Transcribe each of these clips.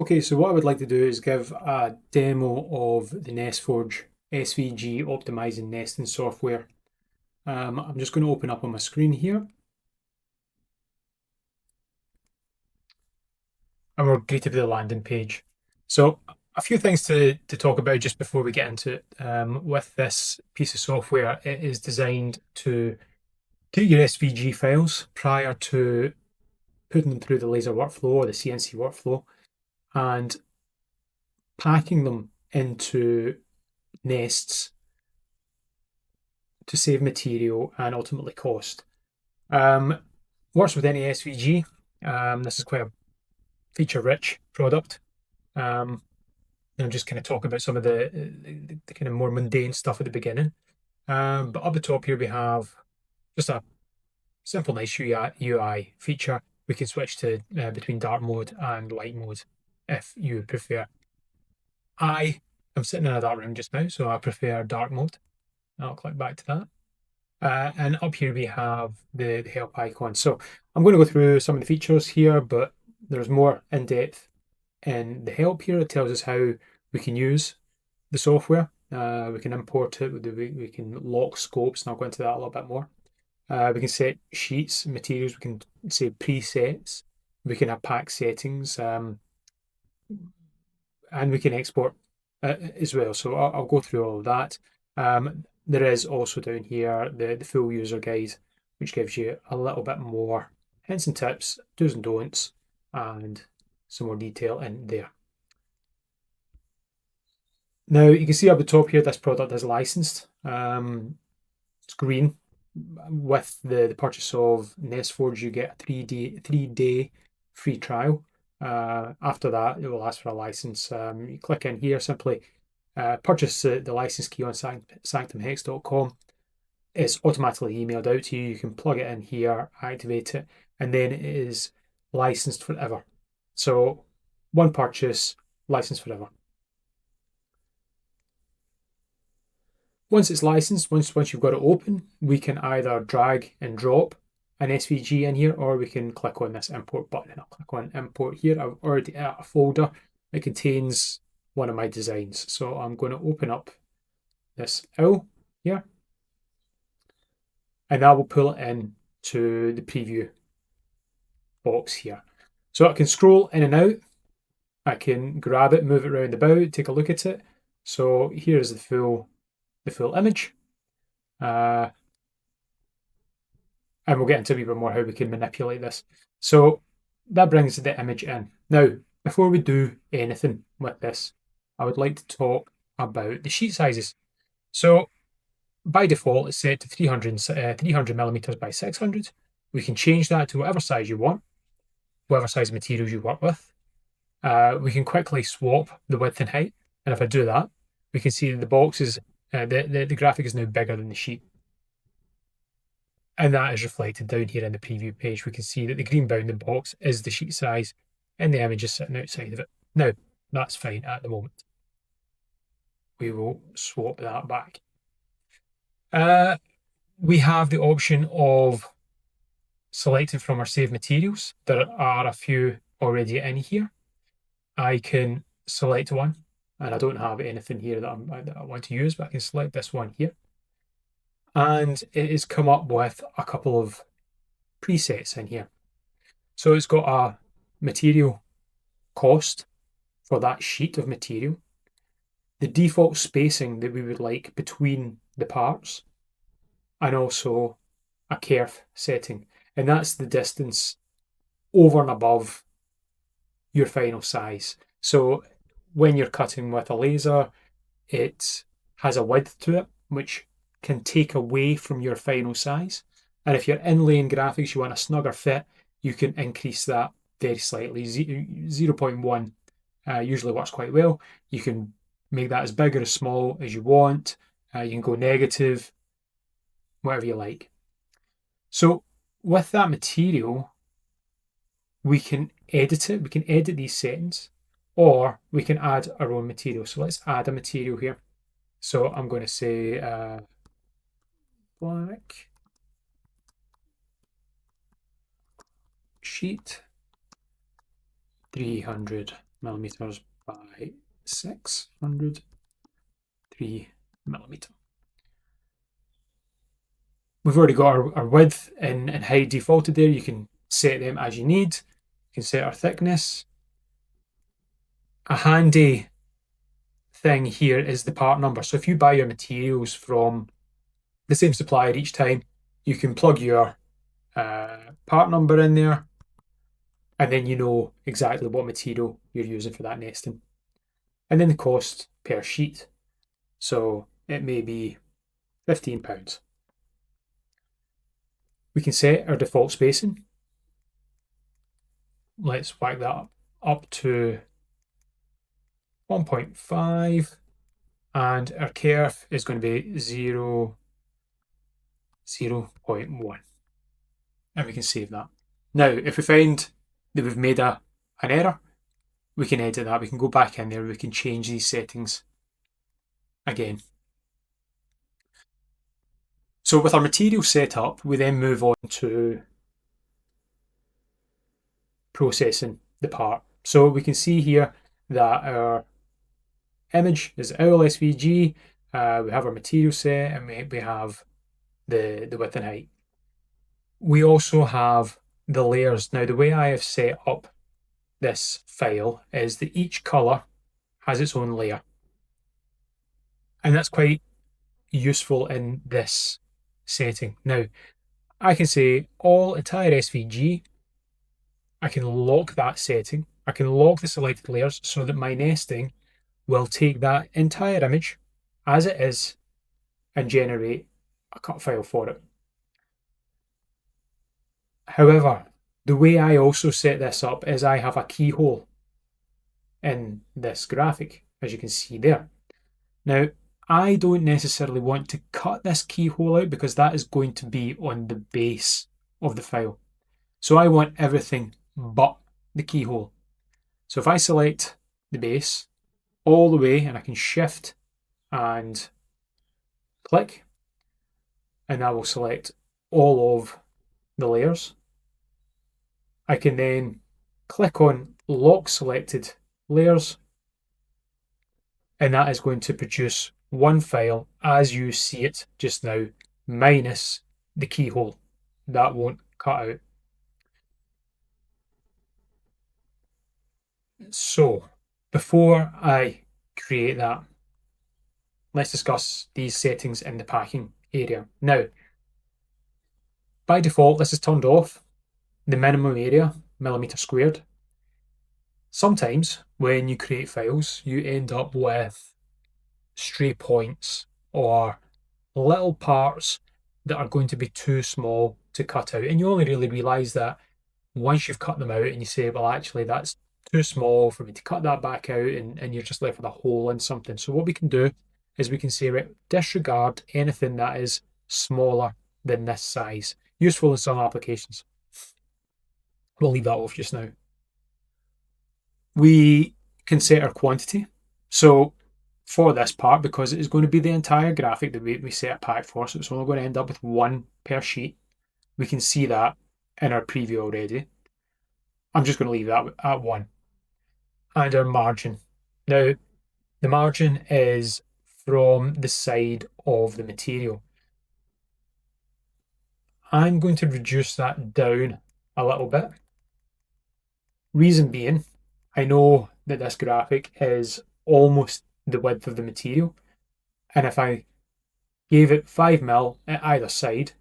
Okay, so what I would like to do is give a demo of the NestForge SVG optimizing nesting software. I'm just going to open up on my screen here. And we're greeted with the landing page. So a few things to talk about just before we get into it. With this piece of software, it is designed to take your SVG files prior to putting them through the laser workflow or the CNC workflow and packing them into nests to save material and ultimately cost. Works with any SVG. This is quite a feature-rich product. Just kind of talk about some of the kind of more mundane stuff at the beginning. But up the top here we have just a simple, nice UI feature. We can switch to between dark mode and light mode if you prefer. I am sitting in a dark room just now, so I prefer dark mode. I'll click back to that. And up here we have the help icon. So I'm going to go through some of the features here, but there's more in depth in the help here. It tells us how we can use the software. We can import it. We can lock scopes, and I'll go into that a little bit more. We can set sheets, materials. We can say presets. We can have pack settings, and we can export as well. So I'll go through all of that. There is also down here the full user guide, which gives you a little bit more hints and tips, do's and don'ts, and some more detail in there. Now you can see up the top here, this product is licensed. It's green. With the purchase of NestForge, you get a 3-day free trial. After that, it will ask for a license. You click in here, simply purchase the license key on sanctumhex.com. It's automatically emailed out to you. You can plug it in here, activate it, and then it is licensed forever. So one purchase, license forever. Once it's licensed, once you've got it open, we can either drag and drop an SVG in here, or we can click on this import button, and I'll click on import here. I've already added a folder that contains one of my designs. So I'm going to open up this L here, and that will pull it in to the preview box here. So I can scroll in and out. I can grab it, move it around about, take a look at it. So here's the full image. And we'll get into a wee bit more how we can manipulate this. So that brings the image in. Now, before we do anything with this, I would like to talk about the sheet sizes. So by default, it's set to 300 millimeters by 600. We can change that to whatever size you want, whatever size materials you work with. We can quickly swap the width and height. And if I do that, we can see that the box is, the graphic is now bigger than the sheet. And that is reflected down here in the preview page. We can see that the green bounding box is the sheet size and the image is sitting outside of it. Now, that's fine at the moment. We will swap that back. We have the option of selecting from our saved materials. There are a few already in here. I can select one, and I don't have anything here that I want to use, but I can select this one here. And it has come up with a couple of presets in here. So it's got a material cost for that sheet of material, the default spacing that we would like between the parts, and also a kerf setting. And that's the distance over and above your final size. So when you're cutting with a laser, it has a width to it, which can take away from your final size. And if you're inlaying graphics, you want a snugger fit, you can increase that very slightly. 0.1 usually works quite well. You can make that as big or as small as you want. You can go negative, whatever you like. So with that material, we can edit it. We can edit these settings, or we can add our own material. So let's add a material here. So I'm going to say black sheet, 300 millimeters by 600, 3mm. We've already got our width and height defaulted there. You can set them as you need. You can set our thickness. A handy thing here is the part number. So if you buy your materials from the same supplier each time, you can plug your part number in there, and then you know exactly what material you're using for that nesting. And then the cost per sheet. So it may be £15. We can set our default spacing. Let's whack that up to 1.5, and our kerf is going to be 0.1. And we can save that. Now, if we find that we've made an error, we can edit that. We can go back in there. We can change these settings again. So with our material set up, we then move on to processing the part. So we can see here that our image is OWL SVG. We have our material set, and we have the width and height. We also have the layers. Now, the way I have set up this file is that each color has its own layer. And that's quite useful in this setting. Now, I can say all entire SVG. I can lock that setting. I can lock the selected layers so that my nesting will take that entire image as it is and generate a cut file for it. However, the way I also set this up is I have a keyhole in this graphic, as you can see there. Now, I don't necessarily want to cut this keyhole out because that is going to be on the base of the file. So I want everything but the keyhole. So if I select the base all the way, and I can shift and click, and that will select all of the layers. I can then click on lock selected layers, and that is going to produce one file as you see it just now, minus the keyhole. That won't cut out. So before I create that, let's discuss these settings in the packing area. Now, by default, this is turned off, the minimum area, millimeter squared. Sometimes when you create files, you end up with stray points or little parts that are going to be too small to cut out. And you only really realise that once you've cut them out and you say, well, actually, that's too small for me to cut that back out, and you're just left with a hole in something. So what we can do is we can say, right, disregard anything that is smaller than this size. Useful in some applications. We'll leave that off just now. We can set our quantity. So for this part, because it is going to be the entire graphic that we set a pack for, so it's only going to end up with one per sheet. We can see that in our preview already. I'm just going to leave that at 1. And our margin. Now, the margin is from the side of the material. I'm going to reduce that down a little bit. Reason being, I know that this graphic is almost the width of the material, and if I gave it 5mm at either side,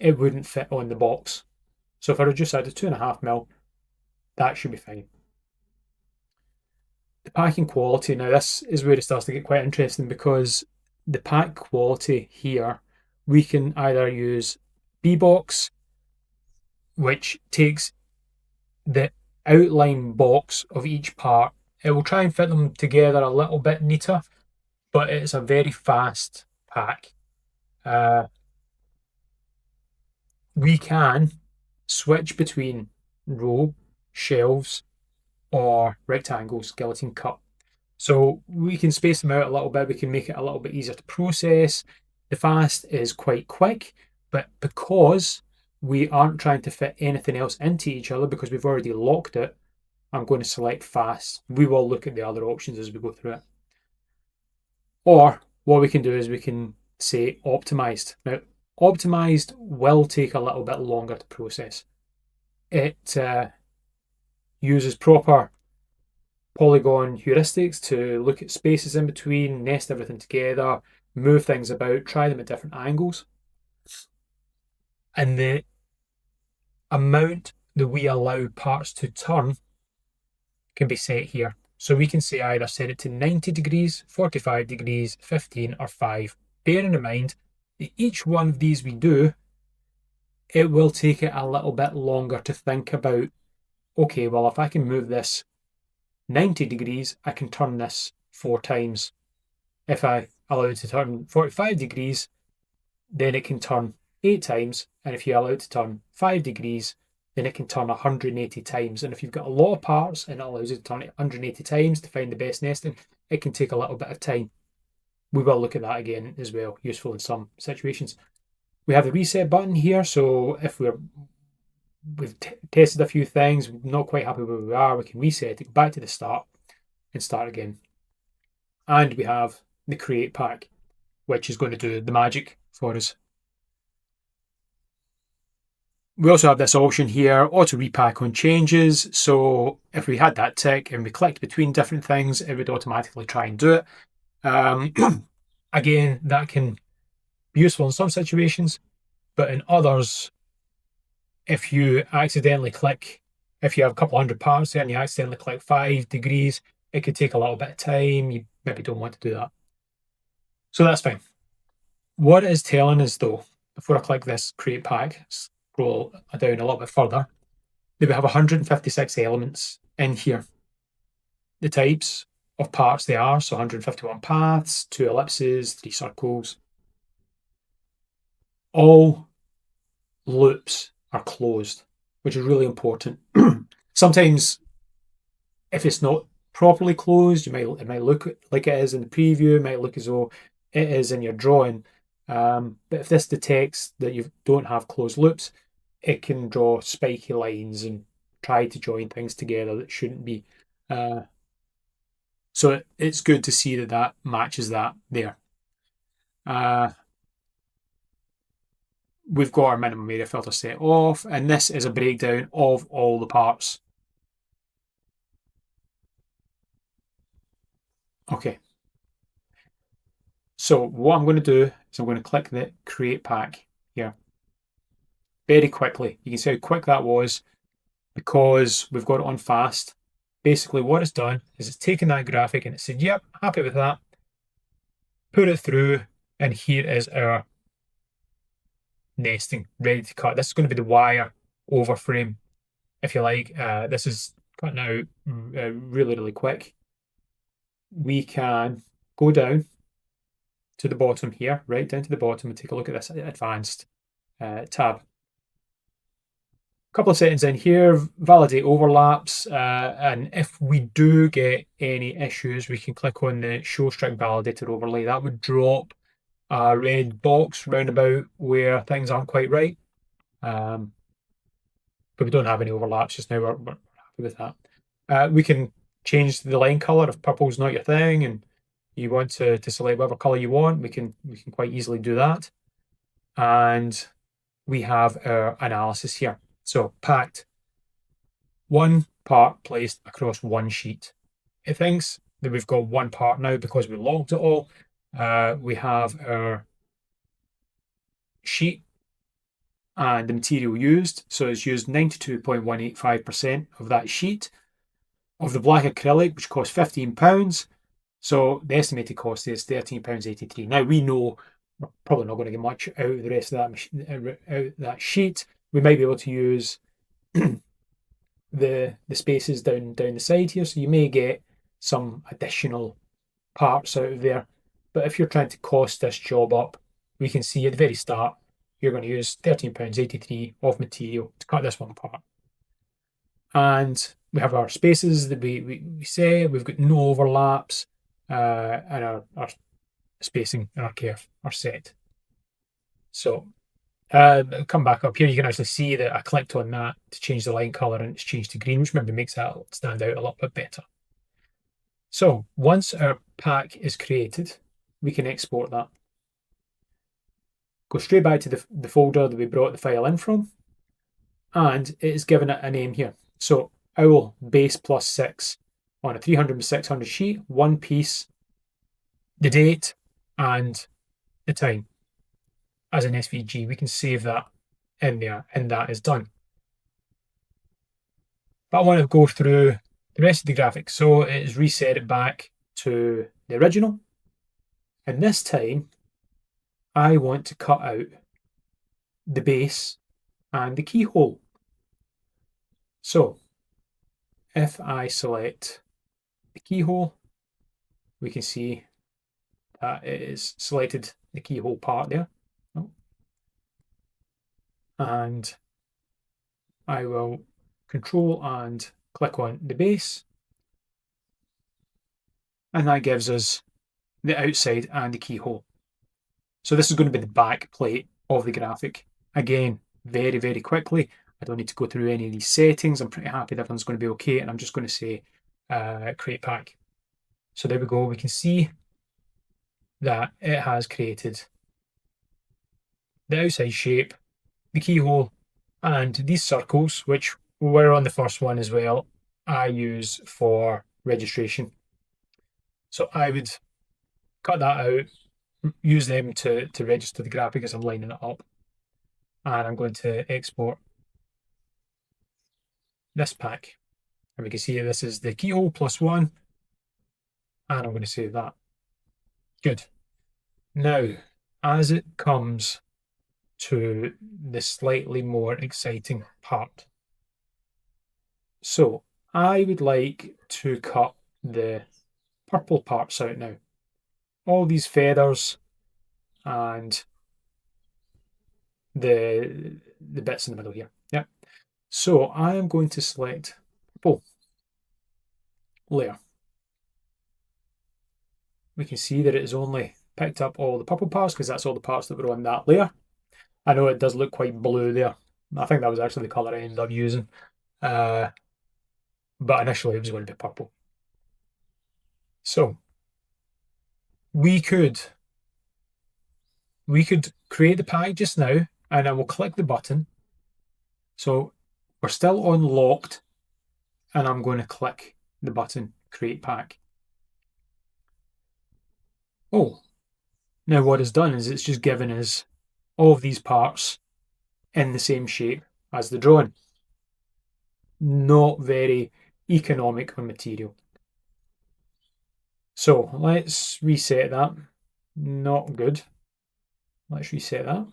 it wouldn't fit on the box. So if I reduce that to 2.5mm, that should be fine. The packing quality, now this is where it starts to get quite interesting, because the pack quality here, we can either use B-box, which takes the outline box of each part. It will try and fit them together a little bit neater, but it's a very fast pack. We can switch between row, shelves, or rectangles, skeleton cut. So we can space them out a little bit. We can make it a little bit easier to process. The fast is quite quick, but because we aren't trying to fit anything else into each other, because we've already locked it, I'm going to select fast. We will look at the other options as we go through it. Or what we can do is we can say optimized. Now, optimized will take a little bit longer to process. It uses proper polygon heuristics to look at spaces in between, nest everything together, move things about, try them at different angles. And the amount that we allow parts to turn can be set here. So we can say either set it to 90 degrees, 45 degrees, 15 or 5. Bearing in mind that each one of these we do, it will take it a little bit longer to think about, okay, well, if I can move this 90 degrees, I can turn this 4 times. If I allow it to turn 45 degrees, then it can turn 8 times. And if you allow it to turn 5 degrees, then it can turn 180 times. And if you've got a lot of parts and it allows you to turn it 180 times to find the best nesting, it can take a little bit of time. We will look at that again as well, useful in some situations. We have the reset button here. So if we've tested a few things, we're not quite happy where we are, we can reset it back to the start and start again. And we have the create pack, which is going to do the magic for us. We also have this option here, auto repack on changes. So if we had that tick and we clicked between different things, it would automatically try and do it. Again, that can be useful in some situations, but in others, if you accidentally click, if you have a couple hundred parts there and you accidentally click 5 degrees, it could take a little bit of time. You maybe don't want to do that. So that's fine. What it is telling us though, before I click this create pack, scroll down a little bit further, that we have 156 elements in here. The types of parts they are, so 151 paths, 2 ellipses, 3 circles. All loops are closed, which is really important. Sometimes if it's not properly closed, it might look like it is in the preview, it might look as though it is in your drawing. But if this detects that you don't have closed loops, it can draw spiky lines and try to join things together that shouldn't be. So it's good to see that that matches that there. We've got our minimum area filter set off, and this is a breakdown of all the parts. Okay. So what I'm going to do is I'm going to click the create pack here. Very quickly. You can see how quick that was because we've got it on fast. Basically what it's done is it's taken that graphic and it said, yep, happy with that. Put it through, and here is our nesting ready to cut. This is going to be the wire over frame, if you like. This is cutting out really, really quick. We can go down to the bottom here, right down to the bottom, and take a look at this advanced tab. A couple of settings in here, validate overlaps, and if we do get any issues, we can click on the show strict validated overlay. That would drop a red box round about where things aren't quite right. But we don't have any overlaps just now. We're happy with that. We can change the line color if purple's not your thing and you want to select whatever color you want. We can quite easily do that. And we have our analysis here. So packed, one part placed across one sheet. It thinks that we've got one part now because we logged it all. We have our sheet and the material used. So it's used 92.185% of that sheet of the black acrylic, which costs £15. So the estimated cost is £13.83. Now we know we're probably not going to get much out of the rest of that sheet. We might be able to use the spaces down the side here, so you may get some additional parts out of there. But if you're trying to cost this job up, we can see at the very start you're going to use £13.83 of material to cut this one apart. And we have our spaces that we say we've got no overlaps, and our spacing and our curve are set. So Come back up here, you can actually see that I clicked on that to change the line color and it's changed to green, which maybe makes that stand out a little bit better. So once our pack is created, we can export that. Go straight back to the folder that we brought the file in from, and it is given it a name here. So owl base plus 6 on a 300 by 600 sheet, one piece, the date and the time. As an SVG, we can save that in there, and that is done. But I want to go through the rest of the graphic. So it is reset it back to the original. And this time, I want to cut out the base and the keyhole. So if I select the keyhole, we can see that it is selected the keyhole part there. And I will control and click on the base. And that gives us the outside and the keyhole. So this is going to be the back plate of the graphic. Again, very, very quickly. I don't need to go through any of these settings. I'm pretty happy that everyone's going to be okay. And I'm just going to say create pack. So there we go. We can see that it has created the outside shape, the keyhole, and these circles, which were on the first one as well, I use for registration. So I would cut that out, use them to register the graphic as I'm lining it up. And I'm going to export this pack. And we can see this is the keyhole +1. And I'm going to save that. Good. Now, as it comes to the slightly more exciting part. So I would like to cut the purple parts out now. All these feathers and the bits in the middle here. Yep. So I am going to select purple layer. We can see that it has only picked up all the purple parts because that's all the parts that were on that layer. I know it does look quite blue there. I think that was actually the colour I ended up using. But initially it was going to be purple. So we could create the pack just now, and I will click the button. So we're still on locked, and I'm going to click the button create pack. Oh, now what it's done is it's just given us all of these parts in the same shape as the drawing. Not very economic on material. So let's reset that. Not good. Let's reset that.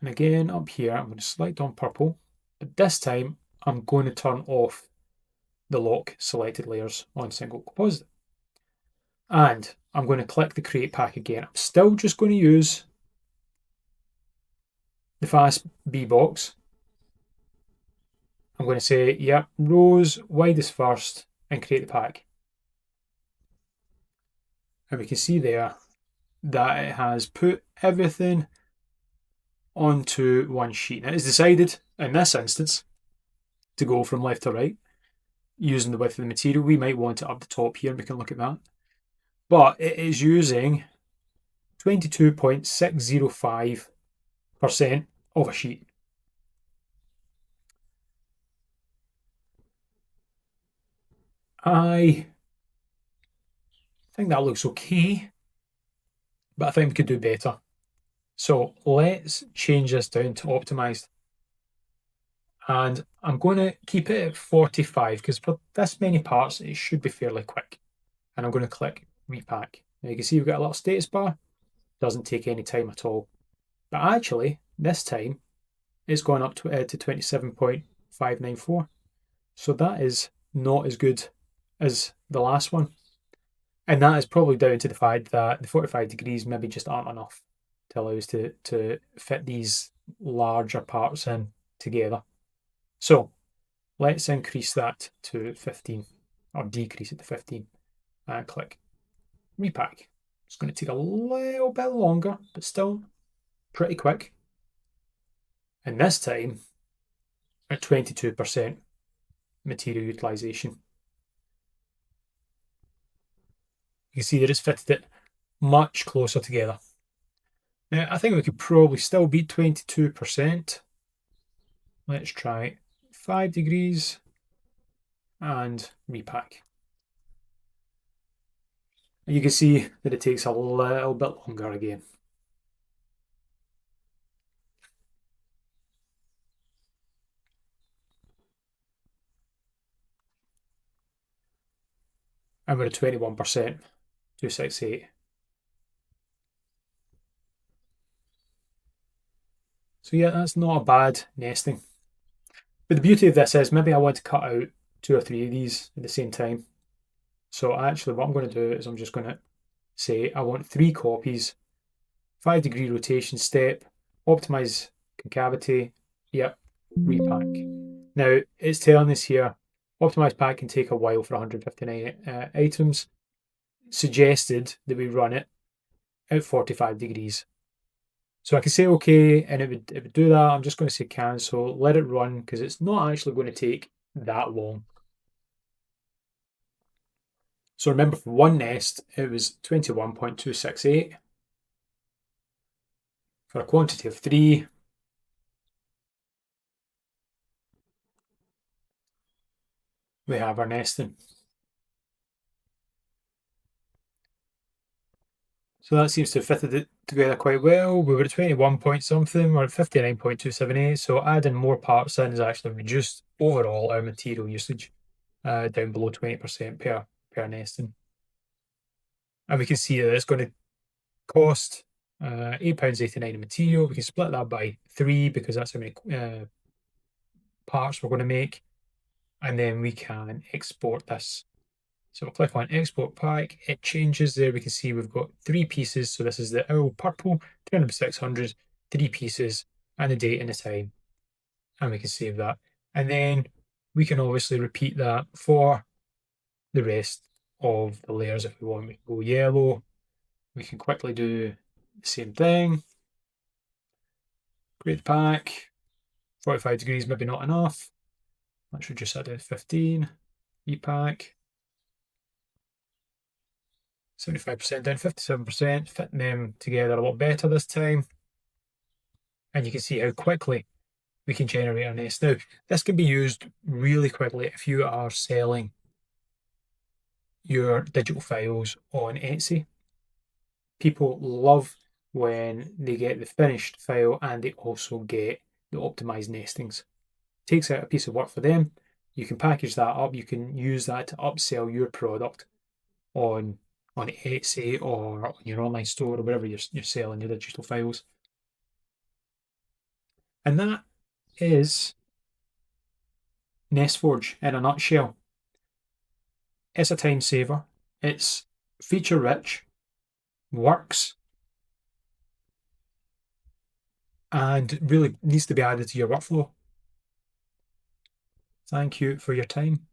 And again, up here, I'm going to select on purple, but this time I'm going to turn off the lock selected layers on single composite. And I'm going to click the create pack again. I'm still just going to use the fast B box. I'm going to say, yep, rows widest first and create the pack. And we can see there that it has put everything onto one sheet. Now, it's decided in this instance to go from left to right using the width of the material. We might want it up the top here and we can look at that. But it is using 22.605% of a sheet. I think that looks okay, but I think we could do better. So let's change this down to optimized. And I'm going to keep it at 45 because for this many parts, it should be fairly quick. And I'm going to click repack. Now you can see we've got a little status bar. Doesn't take any time at all. But actually, this time, it's gone up to 27.594. So that is not as good as the last one. And that is probably down to the fact that the 45 degrees maybe just aren't enough to allow us to fit these larger parts in together. So let's increase that to 15 or decrease it to 15 and click repack. It's going to take a little bit longer, but still pretty quick. And this time at 22% material utilisation. You can see they just fitted it much closer together. Now, I think we could probably still beat 22%. Let's try 5 degrees and repack. And you can see that it takes a little bit longer again. And we're at 21%, 268. So yeah, that's not a bad nesting. But the beauty of this is maybe I want to cut out 2 or 3 of these at the same time. So actually what I'm going to do is I'm just going to say I want 3 copies, 5-degree rotation step, optimize concavity, yep, repack. Now it's telling us here, optimized pack can take a while for 159 items. Suggested that we run it at 45 degrees. So I can say okay, and it would do that. I'm just going to say cancel, let it run, because it's not actually going to take that long. So remember, for one nest, it was 21.268. For a quantity of 3, we have our nesting. So that seems to have fitted it together quite well. We were at 21 point something, we're at 59.278. So adding more parts in has actually reduced overall our material usage down below 20% per nesting. And we can see that it's going to cost £8.89 in material. We can split that by 3 because that's how many parts we're going to make. And then we can export this. So we'll click on export pack, it changes there. We can see we've got 3 pieces. So this is the owl purple, 300/600, 3 pieces, and the date and the time. And we can save that. And then we can obviously repeat that for the rest of the layers if we want. We can go yellow. We can quickly do the same thing. Create the pack. 45 degrees, maybe not enough. Let's reduce that down to 15. Repack. 75% down, 57%, fitting them together a lot better this time. And you can see how quickly we can generate our nest. Now, this can be used really quickly if you are selling your digital files on Etsy. People love when they get the finished file and they also get the optimized nestings. Takes out a piece of work for them. You can package that up. You can use that to upsell your product on Etsy or on your online store or wherever you're selling your digital files. And that is NestForge in a nutshell. It's a time saver. It's feature rich, works, and really needs to be added to your workflow. Thank you for your time.